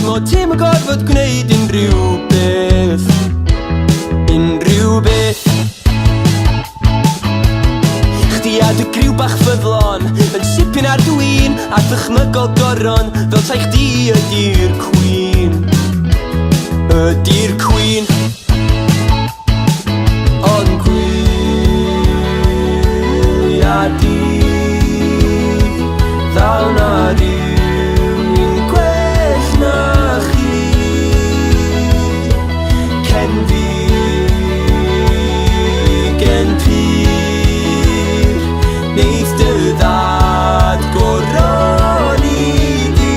Mod ti'm yn gorfod gwneud unrhyw beth Chdi a dy griw bach ffyddlon Yn sipyn ar dwi'n a dychmygol goron Fel tai chdi ydi'r Cwin Ydi'r Cwin Ond Cwin a di Ddal na rywun gwell na chi Cen fi gen pyr Neith dy ddad goron i di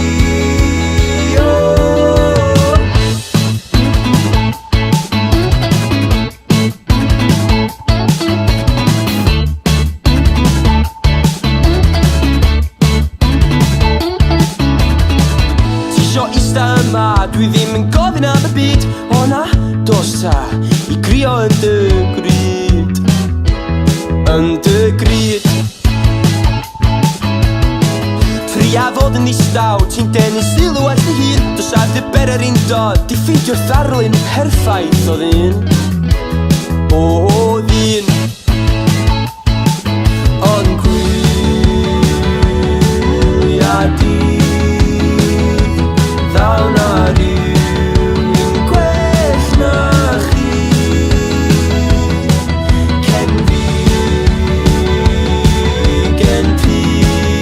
Tisio ista yma, dwi ddim yn gofyn am y byd O na, dos ta, i grio yn dy gryd Yn dy gryd Tria fod yn ddistaw, ti'n denu sylw at dy hun Dos a dy berer un dod, di ffeindio'r ddarlun perffaith o ddyn O ddyn Ond gwy a di Ddal na rywun gwell na chi Cen fi gen pyr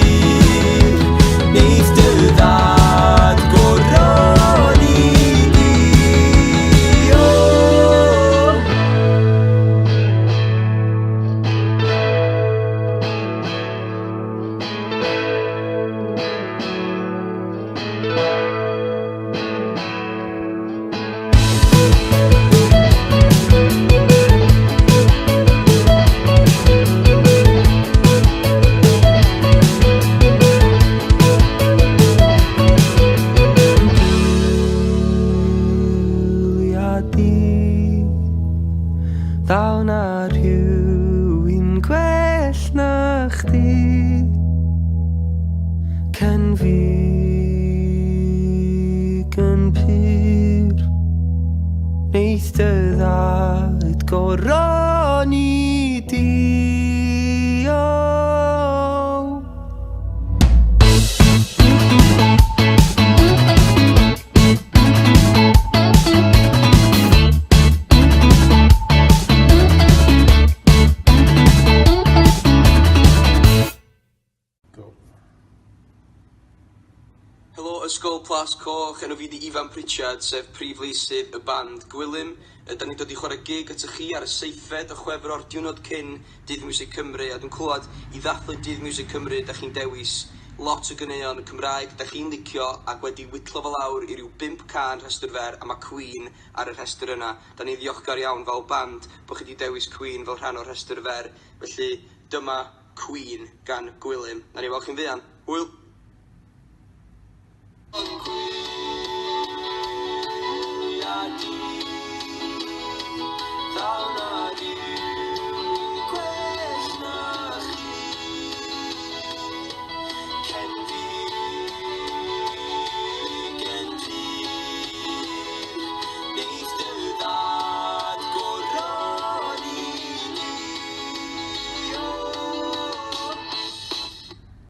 Neith dy ddad goron i di Ddal na rhywun gwell na chdi Cen fi gen pyr Neith dy ddad goron i di Helo, Ysgol Plas Coch, enw fi di Ifan Pritchard, sef prif leisydd y band Gwilym. Da ni'n dod i chwarae gig at chi ar y 7fed o Chwefror, diwrnod cyn Dydd Music Cymru, a dwi'n clywed i ddathlu Dydd Music Cymru, da chi'n dewis lot o ganeuon y Cymraeg, da chi'n licio ac wedi witlo fel awr i ryw 5 can rhestr fer, a mae Cwin ar y rhestr yna. Da ni'n ddiolchgar iawn fel band bod chi wedi dewis Cwin fel rhan o'r rhestr fer, felly dyma Cwin gan Gwilym. Na ni weld chi'n fuan. Hwyl!